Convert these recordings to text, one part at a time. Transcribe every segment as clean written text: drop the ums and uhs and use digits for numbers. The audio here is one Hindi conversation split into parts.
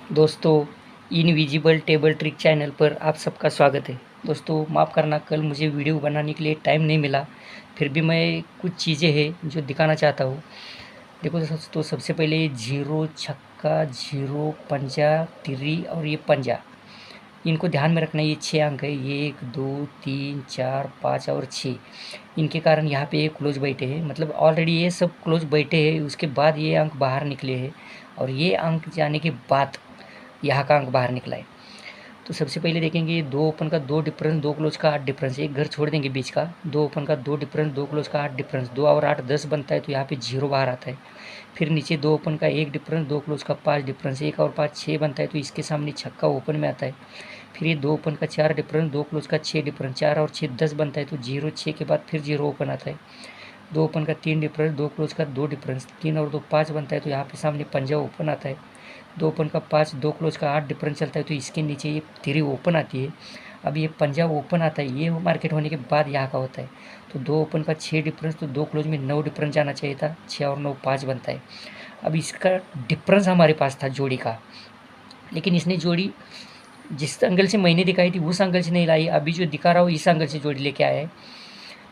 दोस्तों, इनविजिबल टेबल ट्रिक चैनल पर आप सबका स्वागत है। दोस्तों, माफ़ करना कल मुझे वीडियो बनाने के लिए टाइम नहीं मिला, फिर भी मैं कुछ चीज़ें हैं जो दिखाना चाहता हूँ। देखो दोस्तों, सबसे पहले ये जीरो छक्का, जीरो पंजा, तिरी और ये पंजा, इनको ध्यान में रखना। ये 6 अंक है, 1 2 3 4 5 और 6। इनके कारण यहाँ पे ये क्लोज बैठे हैं, मतलब ऑलरेडी ये सब क्लोज बैठे हैं, उसके बाद ये अंक बाहर निकले हैं और ये अंक जाने के बाद यहाँ का अंक बाहर निकला है। तो सबसे पहले देखेंगे दो ओपन का दो डिफरेंस, दो क्लोज का 8 डिफरेंस, एक घर छोड़ देंगे बीच का। दो ओपन का दो डिफरेंस, दो क्लोज का 8 डिफरेंस, 2 और 8 10 बनता है, तो यहाँ पे 0 बाहर आता है। फिर नीचे दो ओपन का एक डिफरेंस, दो क्लोज का 5 डिफरेंस, 1 और 5 6 बनता है, तो इसके सामने छक्का ओपन में आता है। फिर ये दो ओपन का 4 डिफरेंस, दो क्लोज का 6 डिफरेंस, 4 और 6 10 बनता है, तो 0 6 के बाद फिर 0 ओपन आता है। दो ओपन का 3 डिफरेंस, दो क्लोज का 2 डिफरेंस, 3 और 2 5 बनता है, तो यहाँ पे सामने पंजा ओपन आता है। दो ओपन का 5, दो क्लोज का 8 डिफरेंस चलता है, तो इसके नीचे ये तिरी ओपन आती है। अब ये पंजा ओपन आता है, ये मार्केट होने के बाद यहाँ का होता है। तो दो ओपन का 6 डिफरेंस, तो दो क्लोज में 9 डिफरेंस जाना चाहिए था, 6 और 9 5 बनता है। अब इसका डिफरेंस हमारे पास था जोड़ी का, लेकिन इसने जोड़ी जिस एंगल से मैंने दिखाई थी उस एंगल से नहीं लाई, अभी जो दिखा रहा हूँ इस एंगल से जोड़ी लेके आया है।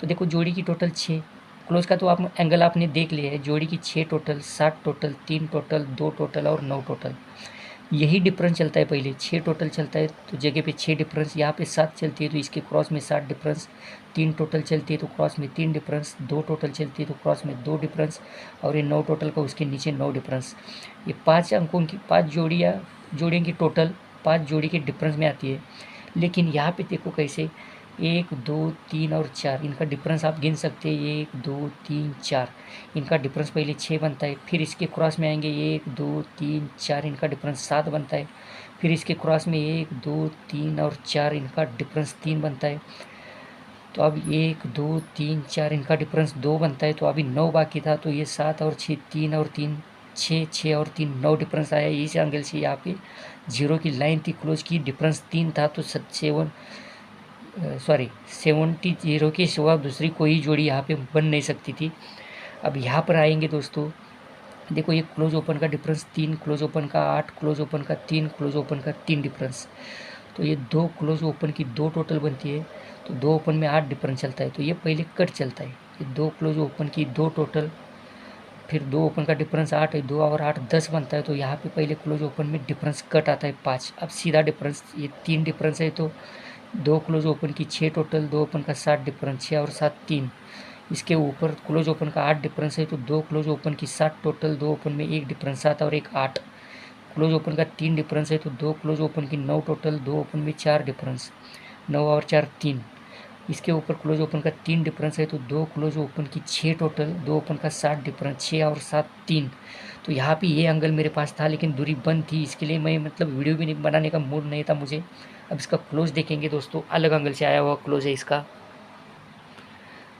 तो देखो जोड़ी की टोटल 6, क्लोज का तो आप एंगल आपने देख लिया है। जोड़ी की 6 टोटल, 7 टोटल, 3 टोटल, 2 टोटल और 9 टोटल। यही डिफरेंस चलता है, पहले 6 टोटल चलता है तो जगह पे 6 डिफरेंस, यहाँ पे 7 चलती है तो इसके क्रॉस में 7 डिफरेंस, 3 टोटल चलती है तो क्रॉस में 3 डिफरेंस, 2 टोटल चलती है तो क्रॉस में 2 डिफरेंस, और ये 9 टोटल का उसके नीचे 9 डिफरेंस। ये 5 अंकों की 5 जोड़ियों की टोटल 5 जोड़ी के डिफरेंस में आती है। लेकिन यहाँ पे देखो कैसे 1 2 3 और 4 इनका डिफरेंस आप गिन सकते हैं, 1 2 3 4 इनका डिफरेंस पहले 6 बनता है। फिर इसके क्रॉस में आएंगे 1 2 3 4 इनका डिफरेंस 7 बनता है। फिर इसके क्रॉस में 1 2 3 और 4 इनका डिफरेंस 3 बनता है। तो अब 1 2 3 4 इनका डिफरेंस 2 बनता है, तो अभी 9 बाकी था, तो ये 7 और 6 3 और 3 6, 6 और 3 9 डिफरेंस आया। इस एंगल से यहाँ पे 0 की लाइन थी क्लोज की, डिफरेंस 3 था, तो 70 के सिवा दूसरी कोई जोड़ी यहाँ पे बन नहीं सकती थी। अब यहाँ पर आएंगे दोस्तों, देखो ये क्लोज ओपन का डिफरेंस 3, क्लोज ओपन का 8, क्लोज ओपन का 3, क्लोज ओपन का 3 डिफरेंस, तो ये दो क्लोज ओपन की 2 टोटल बनती है, तो 2 ओपन में 8 डिफरेंस चलता है, तो ये पहले कट चलता है। ये 2 क्लोज ओपन की 2 टोटल, फिर 2 ओपन का डिफरेंस 8 है, 2 और 8 10 बनता है, तो यहाँ पे पहले क्लोज ओपन में डिफरेंस कट आता है 5। अब सीधा डिफरेंस, ये 3 डिफरेंस है, तो 2 क्लोज ओपन की 6 टोटल, 2 ओपन का 7 डिफरेंस, 6 और 7 3। इसके ऊपर क्लोज ओपन का 8 डिफरेंस है, तो 2 क्लोज ओपन की 7 टोटल, 2 ओपन में 1 डिफरेंस 7 और 1 8। क्लोज ओपन का 3 डिफरेंस है, तो 2 क्लोज ओपन की 9 टोटल, 2 ओपन में 4 डिफरेंस, 9 और 4 3। इसके ऊपर क्लोज ओपन का 3 डिफरेंस है, तो 2 क्लोज ओपन की 6 टोटल, 2 ओपन का 7 डिफरेंस, 6 और 7 3। तो यहाँ पे ये एंगल मेरे पास था, लेकिन दूरी बंद थी, इसके लिए मैं मतलब वीडियो भी नहीं बनाने का मूड नहीं था मुझे। अब इसका क्लोज देखेंगे दोस्तों, अलग एंगल से आया हुआ क्लोज है इसका।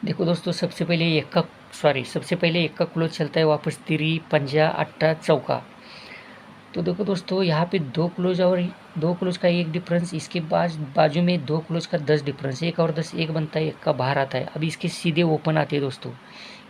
देखो दोस्तों, सबसे पहले एक का क्लोज चलता है, वापस तिरी पंजा अट्टा चौका। तो देखो दोस्तों, यहाँ पे दो क्लोज और दो क्लोज का एक डिफरेंस, इसके बाद बाजू में दो क्लोज का 10 डिफरेंस, 1 और 10 1 बनता है, 1 का बाहर आता है। अब इसके सीधे ओपन आते हैं दोस्तों।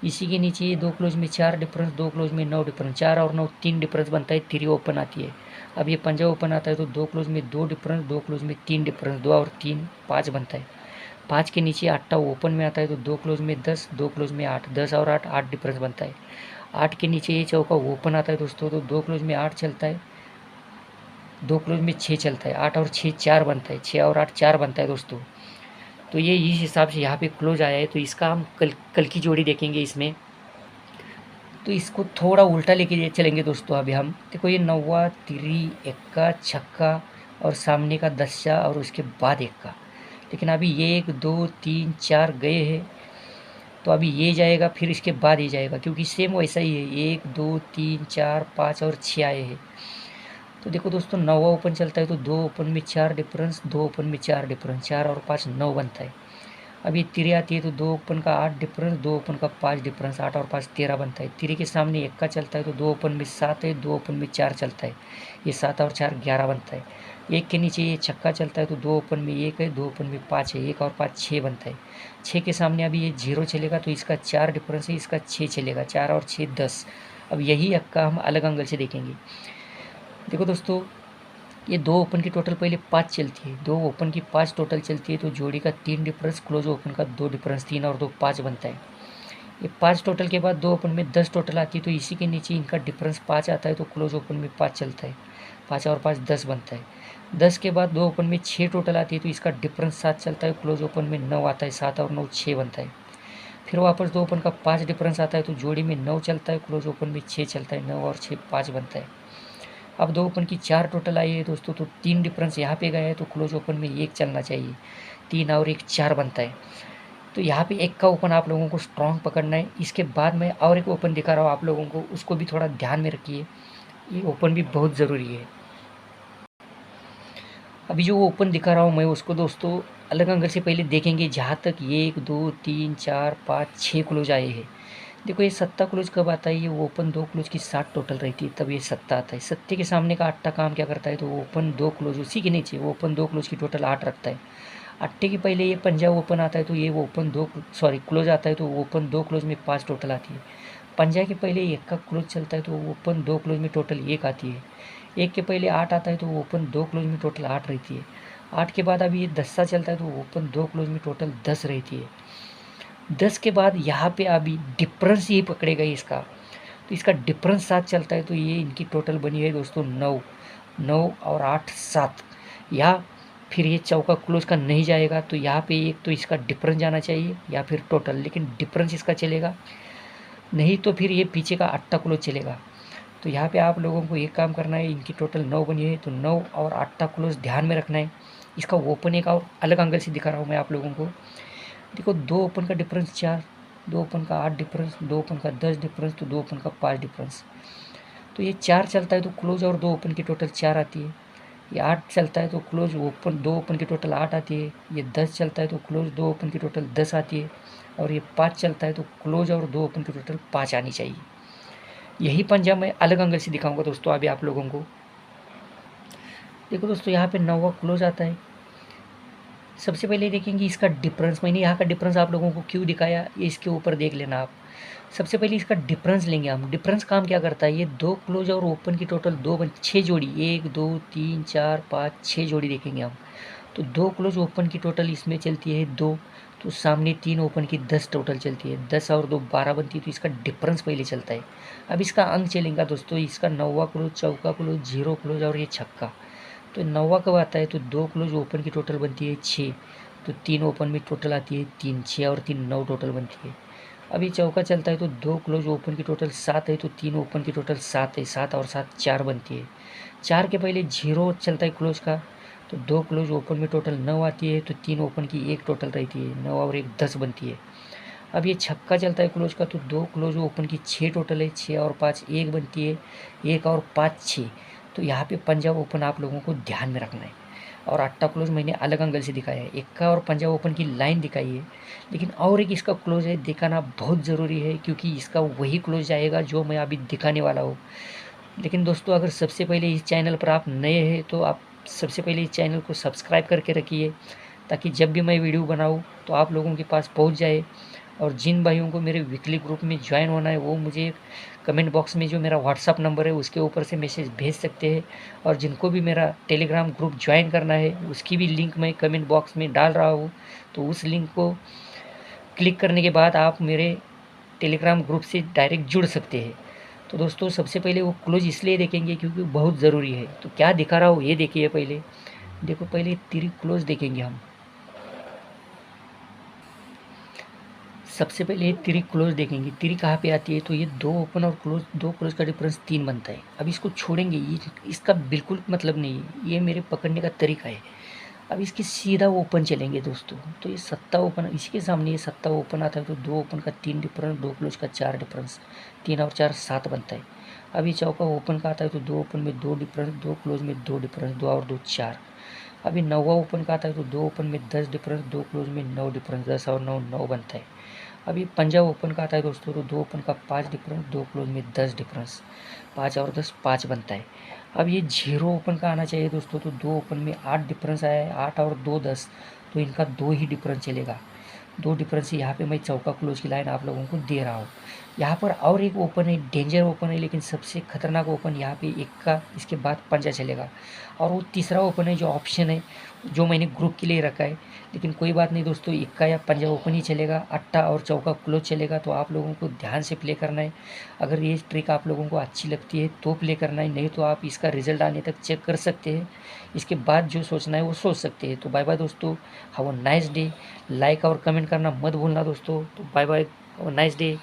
इसी के नीचे ये दो क्लोज में 4 डिफरेंस, दो क्लोज में 9 डिफरेंस, 4 और 9 3 डिफरेंस बनता है, 3 ओपन आती है। अब ये पंजा ओपन आता है, तो दो क्लोज में 2 डिफरेंस, दो क्लोज में 3 डिफरेंस, 2 और 3 5 बनता है। 5 के नीचे अट्टा ओपन में आता है, तो दो क्लोज में 10, दो क्लोज में 8, 10 और 8 8 डिफरेंस बनता है। 8 के नीचे ये चौका ओपन आता है दोस्तों, तो दो क्लोज में 8 चलता है, दो क्लोज में 6 चलता है, 8 और 6 4 बनता है, 6 और 8 4 बनता है दोस्तों। तो ये इस हिसाब से यहाँ पे क्लोज आया है। तो इसका हम कल की जोड़ी देखेंगे इसमें, तो इसको थोड़ा उल्टा लेके चलेंगे दोस्तों। अभी हम देखो, ये नौवा तिरी एक्का छक्का और सामने का दस्या और उसके बाद एक्का। लेकिन अभी ये 1 2 3 4 गए हैं, तो अभी ये जाएगा, फिर इसके बाद ये जाएगा, क्योंकि सेम वैसा ही है, 1 2 3 4 5 और 6 आए हैं। तो देखो दोस्तों, नौवा ओपन चलता है, तो दो ओपन में 4 डिफरेंस, दो ओपन में 4 डिफरेंस, 4 और 5 9 बनता है। अब ये तिरी आती है, तो दो ओपन का 8 डिफरेंस, दो ओपन का 5 डिफरेंस, 8 और 5 13 बनता है। तिरी के सामने एक का चलता है, तो दो ओपन में 7 है, दो ओपन में 4 चलता है, ये 7 और 4 11 बनता है। एक के नीचे ये छक्का चलता है, तो दो ओपन में 1 है, दो ओपन में 5 है, 1 और 5 6 बनता है। 6 के सामने अभी ये 0 चलेगा, तो इसका 4 डिफरेंस है, इसका 6 चलेगा, 4 और 6 10। अब यही अक्का हम अलग एंगल से देखेंगे। देखो दोस्तों, ये दो ओपन की टोटल पहले 5 चलती है, दो ओपन की 5 टोटल चलती है, तो जोड़ी का 3 डिफरेंस, क्लोज ओपन का 2 डिफरेंस, 3 और 2 5 बनता है। ये 5 टोटल के बाद दो ओपन में 10 टोटल आती है, तो इसी के नीचे इनका डिफरेंस 5 आता है, तो क्लोज ओपन में 5 चलता है, 5 और 5 10 बनता है। 10 के बाद दो ओपन में 6 टोटल आती है, तो इसका डिफरेंस 7 चलता है, क्लोज ओपन में 9 आता है, 7 और 9 6 बनता है। फिर वापस दो ओपन का 5 डिफरेंस आता है, तो जोड़ी में 9 चलता है, क्लोज ओपन में 6 चलता है, 9 और 6 5 बनता है। अब दो ओपन की 4 टोटल आई है दोस्तों, तो 3 डिफरेंस यहाँ पे गया है, तो क्लोज ओपन में 1 चलना चाहिए, 3 और 1 4 बनता है। तो यहाँ पे एक का ओपन आप लोगों को स्ट्रॉन्ग पकड़ना है। इसके बाद मैं और एक ओपन दिखा रहा हूँ आप लोगों को, उसको भी थोड़ा ध्यान में रखिए, ये ओपन भी बहुत ज़रूरी है। अभी जो ओपन दिखा रहा हूँ मैं उसको दोस्तों अलग एंगल से पहले देखेंगे, जहाँ तक 1 2 3 4 5 6 क्लोज आए हैं। देखो ये सत्ता क्लोज कब आता है, ये ओपन 2 क्लोज की 7 टोटल रहती है, तब ये सत्ता आता है। सत्ते के सामने का अट्टा काम क्या करता है, तो ओपन 2 क्लोज, उसी के नीचे ओपन 2 क्लोज की टोटल 8 रखता है। अट्टे के पहले ये पंजा ओपन आता है, तो ये ओपन 2 क्लोज आता है, तो ओपन 2 क्लोज में 5 टोटल आती है। पंजा के पहले 1 का क्लोज चलता है, तो ओपन 2 क्लोज में टोटल 1 आती है। 1 के पहले 8 आता है, तो ओपन 2 क्लोज में टोटल 8 रहती है। 8 के बाद अभी ये 10 चलता है, तो ओपन 2 क्लोज में टोटल 10 रहती है। 10 के बाद यहाँ पे अभी डिफरेंस ये पकड़ेगा इसका, तो इसका डिफरेंस 7 चलता है, तो ये इनकी टोटल बनी है दोस्तों 9, 9 और 8 7। या फिर ये चौका क्लोज का नहीं जाएगा, तो यहाँ पे एक तो इसका डिफरेंस जाना चाहिए या फिर टोटल, लेकिन डिफरेंस इसका चलेगा नहीं, तो फिर ये पीछे का अट्टा क्लोज चलेगा। तो यहाँ पे आप लोगों को एक काम करना है, इनकी टोटल 9 बनी है, तो 9 और अट्टा क्लोज ध्यान में रखना है। इसका ओपन एक और अलग एंगल से दिखा रहा हूँ मैं आप लोगों को। देखो दो ओपन का डिफरेंस 4, दो ओपन का 8 डिफरेंस, दो ओपन का 10 डिफरेंस, तो दो ओपन का 5 डिफरेंस। तो ये 4 चलता है तो क्लोज और दो ओपन की टोटल 4 आती है। ये 8 चलता है तो क्लोज ओपन दो ओपन की टोटल 8 आती है। ये 10 चलता है तो क्लोज दो ओपन की टोटल 10 आती है। और ये 5 चलता है तो क्लोज और दो ओपन की टोटल 5 आनी चाहिए। यही पंजा मैं अलग एंगल से दिखाऊंगा दोस्तों अभी आप लोगों को। देखो दोस्तों यहाँ पे 9वां क्लोज आता है। सबसे पहले देखेंगे इसका डिफरेंस, मैंने यहाँ का डिफरेंस आप लोगों को क्यों दिखाया ये इसके ऊपर देख लेना आप। सबसे पहले इसका डिफरेंस लेंगे हम। डिफरेंस काम क्या करता है, ये दो क्लोज और ओपन की टोटल 6 जोड़ी, 1 2 3 4 5 6 जोड़ी देखेंगे हम। तो दो क्लोज ओपन की टोटल इसमें चलती है 2, तो सामने 3 ओपन की 10 टोटल चलती है, 10 और 2 12 बनती है, तो इसका डिफरेंस पहले चलता है। अब इसका अंक चलेगा दोस्तों, इसका 9वां क्लोज, चौका क्लोज, 0 क्लोज और ये छक्का। तो 9वां कब आता है, तो दो क्लोज ओपन की टोटल बनती है 6, तो 3 ओपन में टोटल आती है 3, 6 और 3 9 टोटल बनती है। अब ये चौका चलता है तो दो क्लोज ओपन की टोटल 7 है, तो 3 ओपन की टोटल 7 है, 7 और 7 4 बनती है। 4 के पहले 0 चलता है क्लोज का, तो दो क्लोज ओपन में टोटल 9 आती है, तो 3 ओपन की 1 टोटल रहती है, 9 और 1 10 बनती है। अब ये छक्का चलता है क्लोज का, तो दो क्लोज ओपन की 6 टोटल है, 6 और 5 1 बनती है, 1 और 5 6। तो यहाँ पे पंजाब ओपन आप लोगों को ध्यान में रखना है। और अट्टा क्लोज मैंने अलग एंगल से दिखाया है, इक्का और पंजाब ओपन की लाइन दिखाई है, लेकिन और एक इसका क्लोज है दिखाना बहुत ज़रूरी है, क्योंकि इसका वही क्लोज आएगा जो मैं अभी दिखाने वाला हूँ। लेकिन दोस्तों अगर सबसे पहले इस चैनल पर आप नए हैं तो आप सबसे पहले इस चैनल को सब्सक्राइब करके रखिए, ताकि जब भी मैं वीडियो बनाऊँ तो आप लोगों के पास पहुँच जाए। और जिन भाइयों को मेरे वीकली ग्रुप में ज्वाइन होना है वो मुझे कमेंट बॉक्स में जो मेरा व्हाट्सअप नंबर है उसके ऊपर से मैसेज भेज सकते हैं। और जिनको भी मेरा टेलीग्राम ग्रुप ज्वाइन करना है उसकी भी लिंक मैं कमेंट बॉक्स में डाल रहा हूँ, तो उस लिंक को क्लिक करने के बाद आप मेरे टेलीग्राम ग्रुप से डायरेक्ट जुड़ सकते हैं। तो दोस्तों सबसे पहले वो क्लोज इसलिए देखेंगे क्योंकि बहुत ज़रूरी है। तो क्या दिखा रहा हूँ ये देखिए, पहले देखो, पहले तिरी क्लोज देखेंगे हम। सबसे पहले तिरी क्लोज देखेंगे, तिरी कहाँ पे आती है, तो ये दो ओपन और क्लोज, दो क्लोज का डिफरेंस 3 बनता है। अब इसको छोड़ेंगे, ये इसका बिल्कुल मतलब नहीं है, ये मेरे पकड़ने का तरीका है। अब इसके सीधा ओपन चलेंगे दोस्तों, तो ये सत्ता ओपन, इसके सामने ये सत्ता ओपन आता है, तो दो ओपन का 3 डिफरेंस, दो क्लोज का 4 डिफरेंस, 3 और 4 7 बनता है। अब ये चौका ओपन का आता है, तो दो ओपन में 2 डिफरेंस, दो क्लोज में 2 डिफरेंस, 2 और 2 4। अभी 9वां ओपन का आता है, तो दो ओपन में 10 डिफरेंस, दो क्लोज में 9 डिफरेंस, 10 और 9 9 बनता है। अभी पंजाब ओपन का आता है दोस्तों, तो दो ओपन का 5 डिफरेंस, दो क्लोज में 10 डिफरेंस, 5 और 10 5 बनता है। अब ये 0 ओपन का आना चाहिए दोस्तों, तो दो ओपन में 8 डिफरेंस आया है, 8 और 2 10, तो इनका 2 ही डिफरेंस चलेगा, 2 डिफरेंस। यहाँ पे मैं चौका क्लोज की लाइन आप लोगों को दे रहा हूँ। यहाँ पर और एक ओपन है, डेंजर ओपन है, लेकिन सबसे खतरनाक ओपन यहाँ पे इक्का, इसके बाद पंजा चलेगा। और वो तीसरा ओपन है जो ऑप्शन है, जो मैंने ग्रुप के लिए रखा है, लेकिन कोई बात नहीं दोस्तों, इक्का या पंजा ओपन ही चलेगा, अट्टा और चौका क्लोज चलेगा। तो आप लोगों को ध्यान से प्ले करना है। अगर ये ट्रिक आप लोगों को अच्छी लगती है तो प्ले करना है, नहीं तो आप इसका रिजल्ट आने तक चेक कर सकते हैं। इसके बाद जो सोचना है वो सोच सकते हैं। तो बाय बाय दोस्तों, have a nice day. Like और कमेंट करना मत भूलना दोस्तों। तो bye bye, have a nice day.